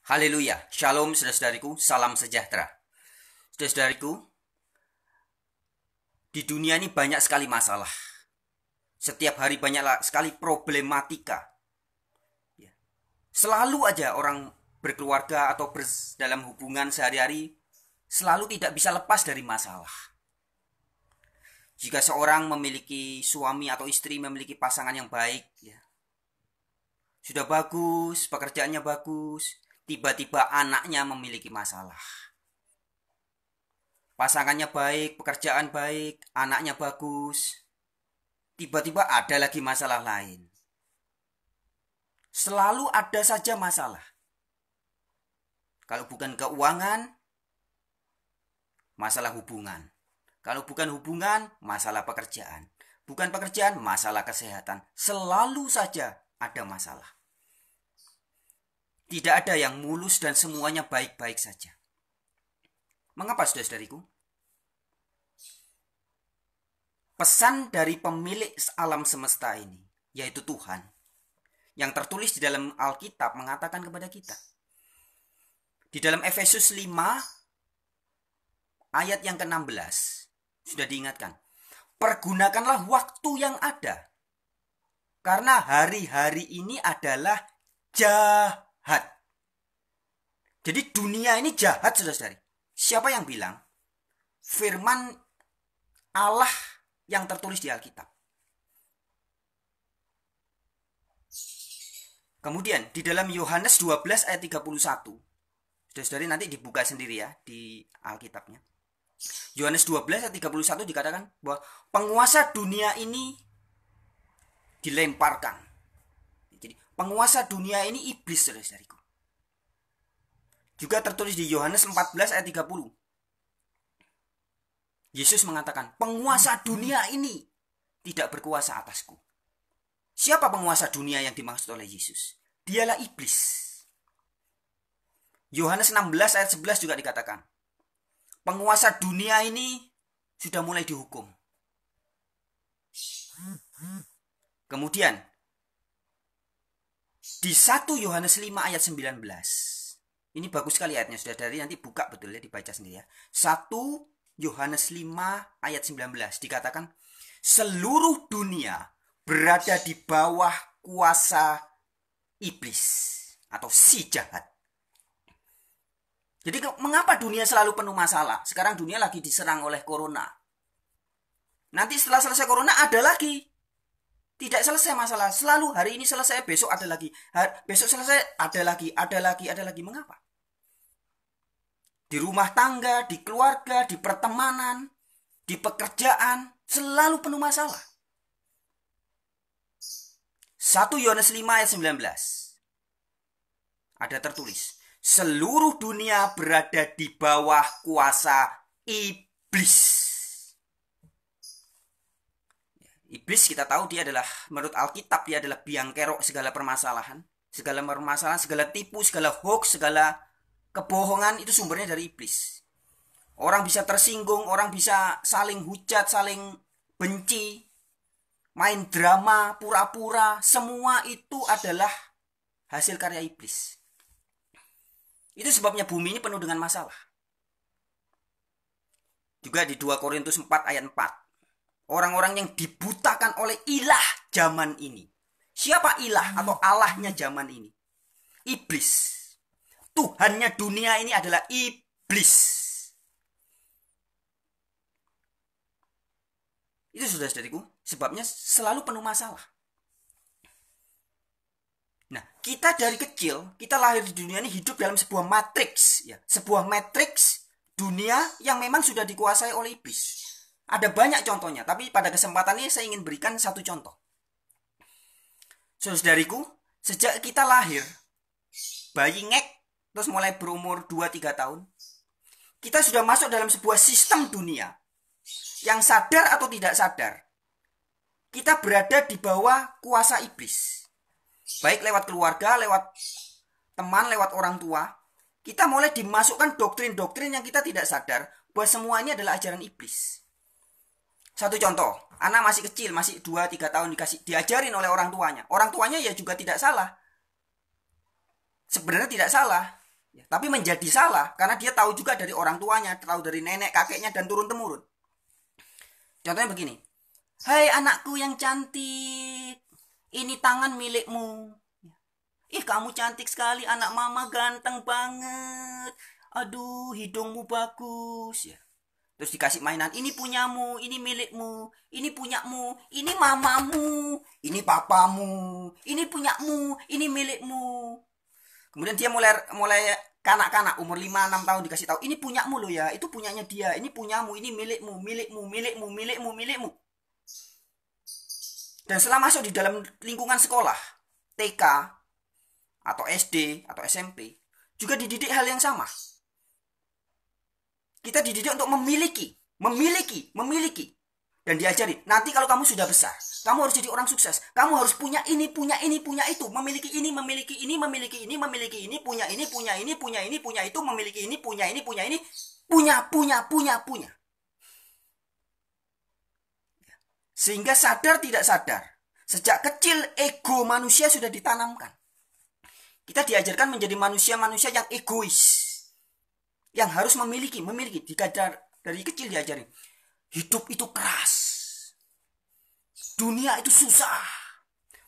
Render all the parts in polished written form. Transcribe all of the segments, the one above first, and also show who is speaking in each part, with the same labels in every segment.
Speaker 1: Haleluya, shalom saudara-saudariku, salam sejahtera. Saudara-saudariku, di dunia ini banyak sekali masalah. Setiap hari banyak sekali problematika. Selalu aja orang berkeluarga atau dalam hubungan sehari-hari selalu tidak bisa lepas dari masalah. Jika seorang memiliki suami atau istri memiliki pasangan yang baik, sudah bagus, pekerjaannya bagus, tiba-tiba anaknya memiliki masalah. Pasangannya baik, pekerjaan baik, anaknya bagus, tiba-tiba ada lagi masalah lain. Selalu ada saja masalah. Kalau bukan keuangan, masalah hubungan. Kalau bukan hubungan, masalah pekerjaan. Bukan pekerjaan, masalah kesehatan. Selalu saja ada masalah. Tidak ada yang mulus dan semuanya baik-baik saja. Mengapa saudara-saudariku? Pesan dari pemilik alam semesta ini, yaitu Tuhan, yang tertulis di dalam Alkitab mengatakan kepada kita. Di dalam Efesus 5 ayat yang ke-16 sudah diingatkan. Pergunakanlah waktu yang ada. Karena hari-hari ini adalah jahat. Jadi dunia ini jahat, saudara-saudari. Siapa yang bilang? Firman Allah yang tertulis di Alkitab. Kemudian di dalam Yohanes 12 ayat 31. Saudara-saudari nanti dibuka sendiri ya di Alkitabnya. Yohanes 12 ayat 31 dikatakan bahwa penguasa dunia ini dilemparkan. Jadi penguasa dunia ini iblis, saudara-saudariku. Juga tertulis di Yohanes 14 ayat 30. Yesus mengatakan, penguasa dunia ini tidak berkuasa atasku. Siapa penguasa dunia yang dimaksud oleh Yesus? Dialah iblis. Yohanes 16 ayat 11 juga dikatakan, penguasa dunia ini sudah mulai dihukum. Kemudian, di 1 Yohanes 5 ayat 19. Ini bagus sekali ayatnya, saudara-saudari, nanti buka betul ya, dibaca sendiri ya. 1 Yohanes 5 ayat 19 dikatakan, seluruh dunia berada di bawah kuasa iblis atau si jahat. Jadi mengapa dunia selalu penuh masalah? Sekarang dunia lagi diserang oleh corona. Nanti setelah selesai corona ada lagi. Tidak selesai masalah. Selalu hari ini selesai, besok ada lagi. Besok selesai, ada lagi. Mengapa? Di rumah tangga, di keluarga, di pertemanan, di pekerjaan, selalu penuh masalah. 1 Yohanes 5 ayat 19. Ada tertulis, seluruh dunia berada di bawah kuasa iblis. Iblis kita tahu dia adalah, menurut Alkitab dia adalah biang kerok segala permasalahan. Segala tipu, segala hoax, segala kebohongan itu sumbernya dari iblis. Orang bisa tersinggung, orang bisa saling hujat, saling benci, main drama, pura-pura, semua itu adalah hasil karya iblis. Itu sebabnya bumi ini penuh dengan masalah. Juga di 2 Korintus 4 ayat 4. Orang-orang yang dibutakan oleh ilah zaman ini. Siapa ilah atau allahnya zaman ini? Iblis. Tuhannya dunia ini adalah iblis. Itu saudara-saudariku, sebabnya selalu penuh masalah. Nah, kita dari kecil, kita lahir di dunia ini hidup dalam sebuah matriks, ya, sebuah matriks dunia yang memang sudah dikuasai oleh iblis. Ada banyak contohnya, tapi pada kesempatan ini saya ingin berikan satu contoh. Saudariku, sejak kita lahir, bayi ngek, terus mulai berumur 2-3 tahun, kita sudah masuk dalam sebuah sistem dunia yang sadar atau tidak sadar, kita berada di bawah kuasa iblis. Baik lewat keluarga, lewat teman, lewat orang tua, kita mulai dimasukkan doktrin-doktrin yang kita tidak sadar bahwa semua ini adalah ajaran iblis. Satu contoh, anak masih kecil, masih 2-3 tahun diajarin oleh orang tuanya. Orang tuanya ya juga tidak salah. Sebenarnya tidak salah. Ya, tapi menjadi salah karena dia tahu juga dari orang tuanya, tahu dari nenek, kakeknya, dan turun-temurun. Contohnya begini. Hai anakku yang cantik, ini tangan milikmu. Ih, kamu cantik sekali, anak mama ganteng banget. Aduh, hidungmu bagus ya. Terus dikasih mainan, ini punyamu, ini milikmu, ini punyamu, ini mamamu, ini papamu, ini punyamu, ini milikmu. Kemudian dia mulai kanak-kanak umur 5-6 tahun dikasih tahu, ini punyamu loh ya, itu punyanya dia, ini punyamu, ini milikmu, milikmu, milikmu, milikmu, milikmu. Dan setelah masuk di dalam lingkungan sekolah, TK atau SD atau SMP, juga dididik hal yang sama. Kita dididik untuk memiliki. Dan diajari, nanti kalau kamu sudah besar, kamu harus jadi orang sukses. Kamu harus punya ini, punya ini, punya itu. Memiliki ini, memiliki ini, memiliki ini, memiliki ini, punya ini, punya ini, punya ini, punya itu, memiliki ini, punya ini, punya ini, punya. Sehingga sadar tidak sadar, sejak kecil ego manusia sudah ditanamkan. Kita diajarkan menjadi manusia-manusia yang egois. Yang harus memiliki. Dari kecil diajarin. Hidup itu keras. Dunia itu susah.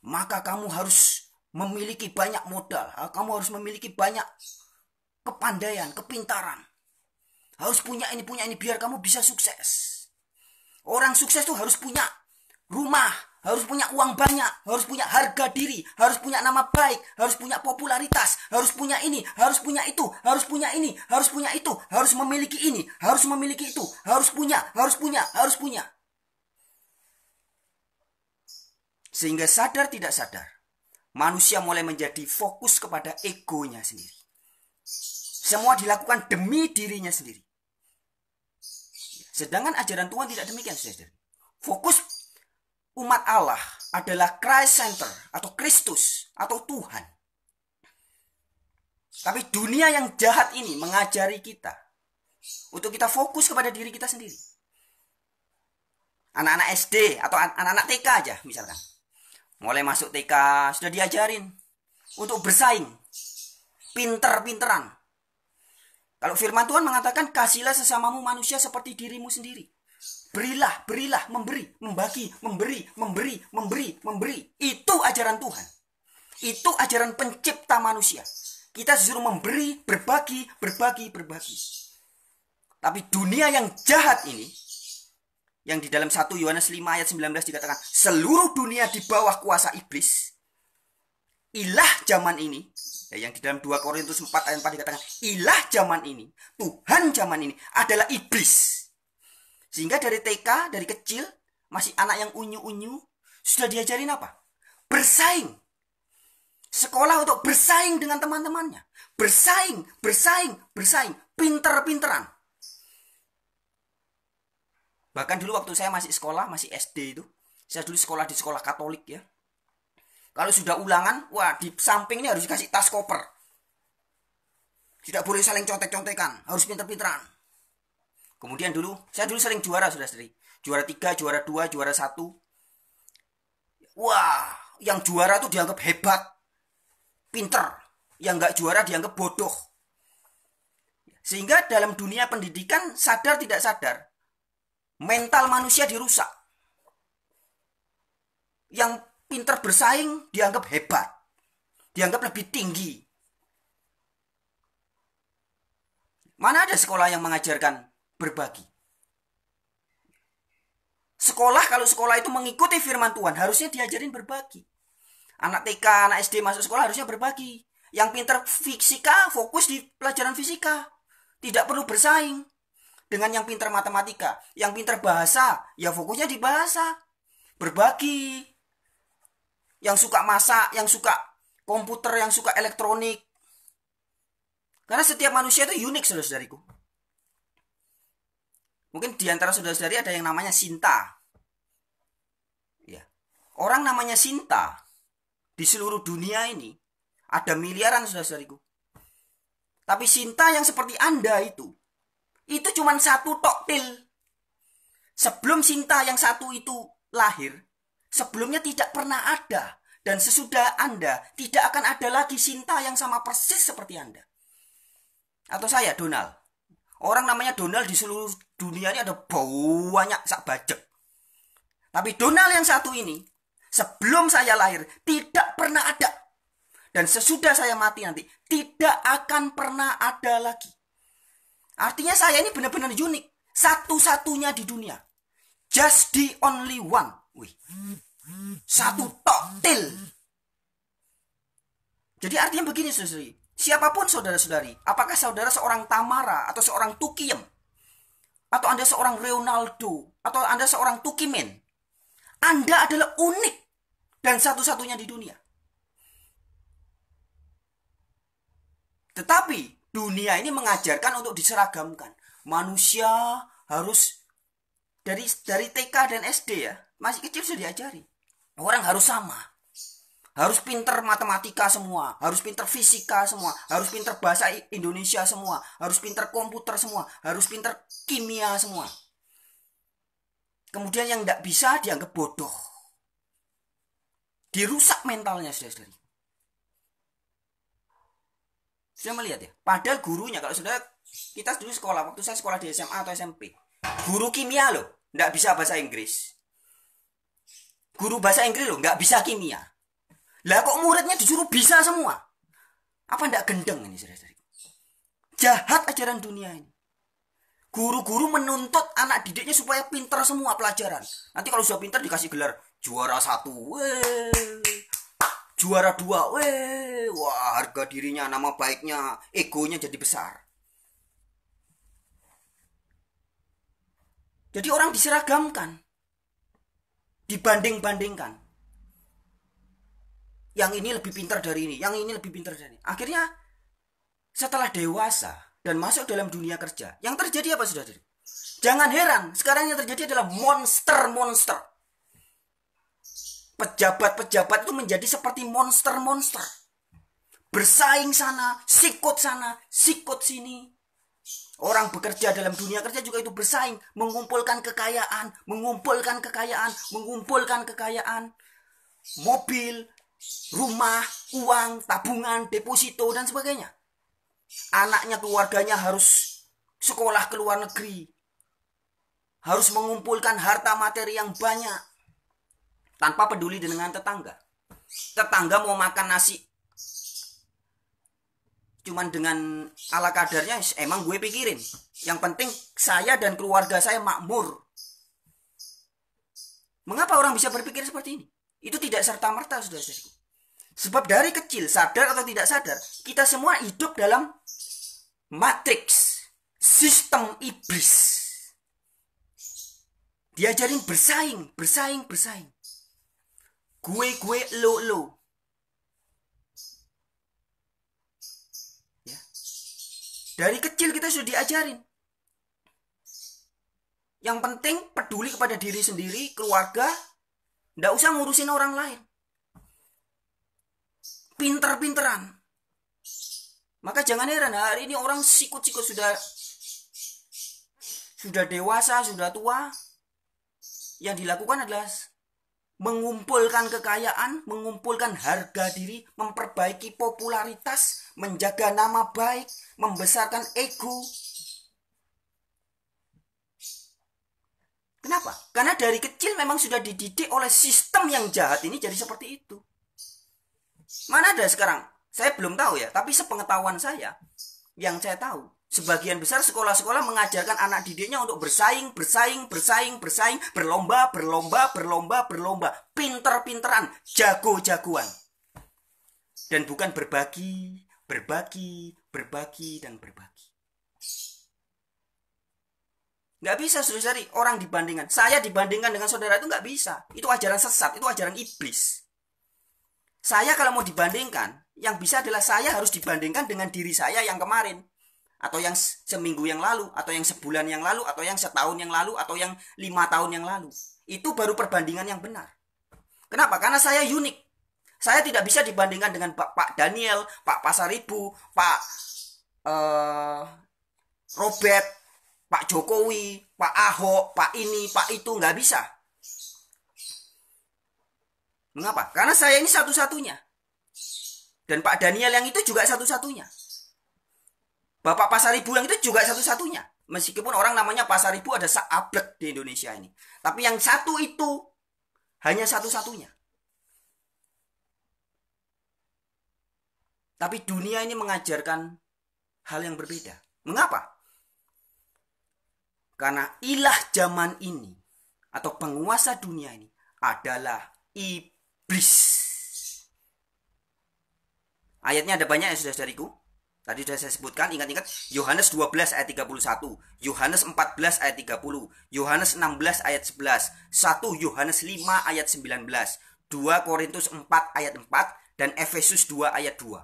Speaker 1: Maka kamu harus memiliki banyak modal. Kamu harus memiliki banyak kepandaian, kepintaran. Harus punya ini biar kamu bisa sukses. Orang sukses tuh harus punya rumah, harus punya uang banyak, harus punya harga diri, harus punya nama baik, harus punya popularitas, harus punya ini, harus punya itu, harus punya ini, harus punya itu, harus memiliki ini, harus memiliki itu, harus punya. Sehingga sadar tidak sadar, manusia mulai menjadi fokus kepada egonya sendiri. Semua dilakukan demi dirinya sendiri. Sedangkan ajaran Tuhan tidak demikian, saudara. Fokus umat Allah adalah Christ Center atau Kristus atau Tuhan. Tapi dunia yang jahat ini mengajari kita untuk kita fokus kepada diri kita sendiri. Anak-anak SD atau anak-anak TK aja misalkan. Mulai masuk TK sudah diajarin untuk bersaing. Pinter-pinteran. Kalau firman Tuhan mengatakan, kasihlah sesamamu manusia seperti dirimu sendiri. Berilah, membagi, memberi. Itu ajaran Tuhan. Itu ajaran pencipta manusia. Kita disuruh memberi, berbagi. Tapi dunia yang jahat ini, yang di dalam 1 Yohanes 5 ayat 19 dikatakan, seluruh dunia di bawah kuasa iblis. Ilah zaman ini, yang di dalam 2 Korintus 4 ayat 4 dikatakan, ilah zaman ini, Tuhan zaman ini adalah iblis. Sehingga dari TK, dari kecil, masih anak yang unyu-unyu, sudah diajarin apa? Bersaing. Sekolah untuk bersaing dengan teman-temannya. Bersaing. Pinter-pinteran. Bahkan dulu waktu saya masih sekolah, masih SD itu, saya dulu sekolah di sekolah Katolik ya. Kalau sudah ulangan, wah di sampingnya harus dikasih tas koper. Tidak boleh saling contek-contekan, harus pinter-pinteran. Kemudian saya dulu sering juara, saudara-saudari. Juara 3, juara 2, juara 1. Wah, yang juara tuh dianggap hebat, pinter. Yang nggak juara dianggap bodoh. Sehingga dalam dunia pendidikan, sadar tidak sadar, mental manusia dirusak. Yang pinter bersaing dianggap hebat, dianggap lebih tinggi. Mana ada sekolah yang mengajarkan berbagi? Kalau sekolah itu mengikuti firman Tuhan, harusnya diajarin berbagi. Anak TK, anak SD masuk sekolah harusnya berbagi. Yang pinter fisika fokus di pelajaran fisika, tidak perlu bersaing dengan yang pinter matematika. Yang pinter bahasa, ya fokusnya di bahasa, berbagi. Yang suka masak, yang suka komputer, yang suka elektronik. Karena setiap manusia itu unik, saudara-saudariku. Mungkin di antara saudara-saudari ada yang namanya Sinta. Ya. Orang namanya Sinta di seluruh dunia ini ada miliaran, saudara-saudariku. Tapi Sinta yang seperti Anda itu cuma satu toktil. Sebelum Sinta yang satu itu lahir, sebelumnya tidak pernah ada. Dan sesudah Anda, tidak akan ada lagi Sinta yang sama persis seperti Anda. Atau saya Donald. Orang namanya Donald di seluruh dunia ini ada banyak sak bajek. Tapi Donald yang satu ini, sebelum saya lahir, tidak pernah ada. Dan sesudah saya mati nanti, tidak akan pernah ada lagi. Artinya saya ini benar-benar unik. Satu-satunya di dunia. Just the only one. Wih. Satu totil. Jadi artinya begini, saudari. Siapapun saudara-saudari, apakah saudara seorang Tamara atau seorang Tukiem, atau Anda seorang Ronaldo, atau Anda seorang Tukimen, Anda adalah unik dan satu-satunya di dunia. Tetapi dunia ini mengajarkan untuk diseragamkan. Manusia harus dari TK dan SD ya, masih kecil sudah diajari. Orang harus sama. Harus pinter matematika semua, harus pinter fisika semua, harus pinter bahasa Indonesia semua, harus pinter komputer semua, harus pinter kimia semua. Kemudian yang tidak bisa dianggap bodoh. Dirusak mentalnya, saudara-saudari. Sudah melihat ya? Padahal gurunya, kalau sudah kita dulu sekolah, waktu saya sekolah di SMA atau SMP, guru kimia loh, tidak bisa bahasa Inggris. Guru bahasa Inggris loh, nggak bisa kimia. Lah kok muridnya disuruh bisa semua? Apa ndak gendeng ini, saudara-saudari? Jahat ajaran dunia ini. Guru-guru menuntut anak didiknya supaya pintar semua pelajaran. Nanti kalau sudah pintar dikasih gelar juara 1, juara 2, wah harga dirinya, nama baiknya, egonya jadi besar. Jadi orang diseragamkan, dibanding-bandingkan. Yang ini lebih pintar dari ini, yang ini lebih pintar dari ini. Akhirnya setelah dewasa dan masuk dalam dunia kerja, yang terjadi apa, saudara? Jangan heran, sekarang yang terjadi adalah monster-monster. Pejabat-pejabat itu menjadi seperti monster-monster. Bersaing sana, sikut sini. Orang bekerja dalam dunia kerja juga itu bersaing, mengumpulkan kekayaan. Mobil, rumah, uang, tabungan, deposito, dan sebagainya. Anaknya, keluarganya harus sekolah ke luar negeri. Harus mengumpulkan harta materi yang banyak. Tanpa peduli dengan tetangga. Tetangga mau makan nasi cuman dengan ala kadarnya, emang gue pikirin. Yang penting saya dan keluarga saya makmur. Mengapa orang bisa berpikir seperti ini? Itu tidak serta-merta, saudara-saudari. Sebab dari kecil, sadar atau tidak sadar, kita semua hidup dalam matriks sistem iblis. Diajarin bersaing. Gue, lo. Ya. Dari kecil kita sudah diajarin. Yang penting peduli kepada diri sendiri, keluarga, nggak usah ngurusin orang lain. Pinter-pinteran. Maka jangan heran hari ini orang sikut-sikut sudah dewasa, sudah tua. Yang dilakukan adalah mengumpulkan kekayaan, mengumpulkan harga diri, memperbaiki popularitas, menjaga nama baik, membesarkan ego. Kenapa? Karena dari kecil memang sudah dididik oleh sistem yang jahat ini jadi seperti itu. Mana ada sekarang? Saya belum tahu ya, tapi sepengetahuan saya, yang saya tahu, sebagian besar sekolah-sekolah mengajarkan anak didiknya untuk bersaing, berlomba, pinter-pinteran, jago-jagoan. Dan bukan berbagi, dan berbagi. Nggak bisa, saudara, orang dibandingkan. Saya dibandingkan dengan saudara itu nggak bisa. Itu ajaran sesat, itu ajaran iblis. Saya kalau mau dibandingkan, yang bisa adalah saya harus dibandingkan dengan diri saya yang kemarin. Atau yang seminggu yang lalu, atau yang sebulan yang lalu, atau yang setahun yang lalu, atau yang 5 tahun yang lalu. Itu baru perbandingan yang benar. Kenapa? Karena saya unik. Saya tidak bisa dibandingkan dengan Pak Daniel, Pak Pasaribu, Pak Robert, Pak Jokowi, Pak Ahok, Pak ini, Pak itu. Nggak bisa. Mengapa? Karena saya ini satu-satunya. Dan Pak Daniel yang itu juga satu-satunya. Bapak Pasaribu yang itu juga satu-satunya. Meskipun orang namanya Pasaribu ada seablek di Indonesia ini. Tapi yang satu itu hanya satu-satunya. Tapi dunia ini mengajarkan hal yang berbeda. Mengapa? Karena ilah zaman ini atau penguasa dunia ini adalah iblis. Ayatnya ada banyak ya saudara-saudariku. Tadi sudah saya sebutkan, ingat-ingat Yohanes 12 ayat 31, Yohanes 14 ayat 30, Yohanes 16 ayat 11, 1 Yohanes 5 ayat 19, 2 Korintus 4 ayat 4, dan Efesus 2 ayat 2.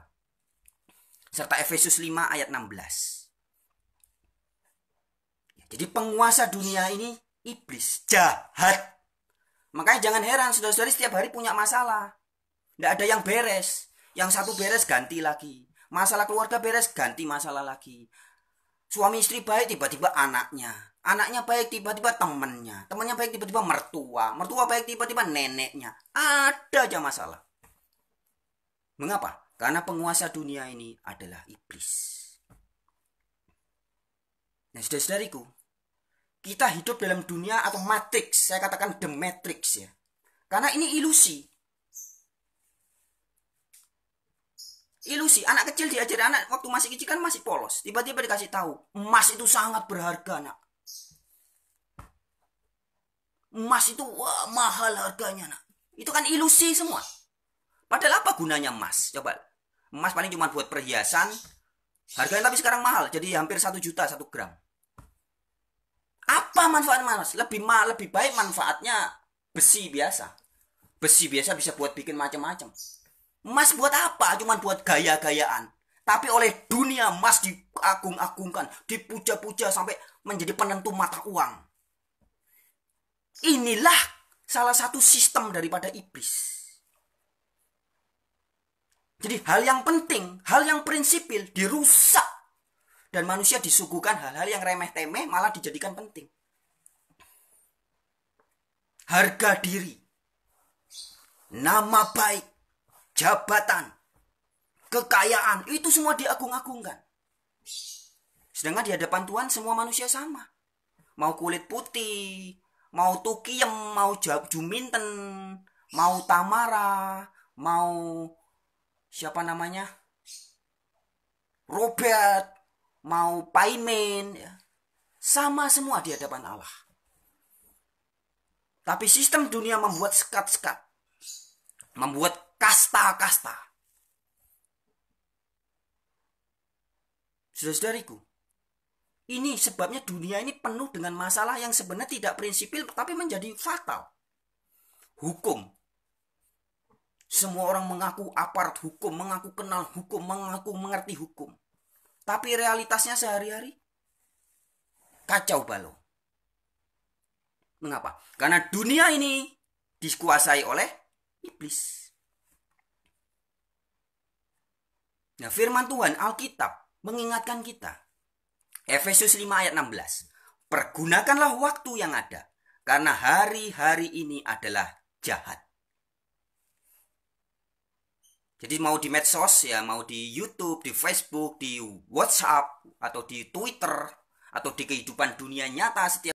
Speaker 1: Serta Efesus 5 ayat 16. Jadi penguasa dunia ini iblis, jahat. Makanya jangan heran saudara-saudari setiap hari punya masalah. Tidak ada yang beres. Yang satu beres ganti lagi. Masalah keluarga beres ganti masalah lagi. Suami istri baik tiba-tiba anaknya. Anaknya baik tiba-tiba temannya. Temannya baik tiba-tiba mertua. Mertua baik tiba-tiba neneknya. Ada aja masalah. Mengapa? Karena penguasa dunia ini adalah iblis. Nah saudara-saudariku, kita hidup dalam dunia atau matrix. Saya katakan the matrix ya. Karena ini ilusi. Ilusi. Anak kecil diajari, anak waktu masih kecil kan masih polos. Tiba-tiba dikasih tahu, emas itu sangat berharga, nak. Emas itu wah, mahal harganya, nak. Itu kan ilusi semua. Padahal apa gunanya emas? Coba. Emas paling cuma buat perhiasan. Harganya tapi sekarang mahal. Jadi hampir 1 juta 1 gram. Apa manfaat emas? Lebih baik manfaatnya besi biasa. Besi biasa bisa buat bikin macam-macam. Emas buat apa? Cuma buat gaya-gayaan. Tapi oleh dunia emas diagung-agungkan, dipuja-puja sampai menjadi penentu mata uang. Inilah salah satu sistem daripada iblis. Jadi hal yang penting, hal yang prinsipil dirusak. Dan manusia disuguhkan hal-hal yang remeh-temeh malah dijadikan penting. Harga diri, nama baik, jabatan, kekayaan, itu semua diagung-agungkan. Sedangkan di hadapan Tuhan semua manusia sama. Mau kulit putih, mau Tukiem, mau Juminten, mau Tamara, mau siapa namanya? Robert, mau Paimin, ya. Sama semua di hadapan Allah. Tapi sistem dunia membuat sekat-sekat, membuat kasta-kasta. Saudara-saudariku, ini sebabnya dunia ini penuh dengan masalah yang sebenarnya tidak prinsipil tapi menjadi fatal. Hukum. Semua orang mengaku aparat hukum, mengaku kenal hukum, mengaku mengerti hukum. Tapi realitasnya sehari-hari kacau balau. Mengapa? Karena dunia ini dikuasai oleh iblis. Nah, firman Tuhan Alkitab mengingatkan kita. Efesus 5 ayat 16. Pergunakanlah waktu yang ada, karena hari-hari ini adalah jahat. Jadi mau di medsos ya, mau di YouTube, di Facebook, di WhatsApp, atau di Twitter, atau di kehidupan dunia nyata setiap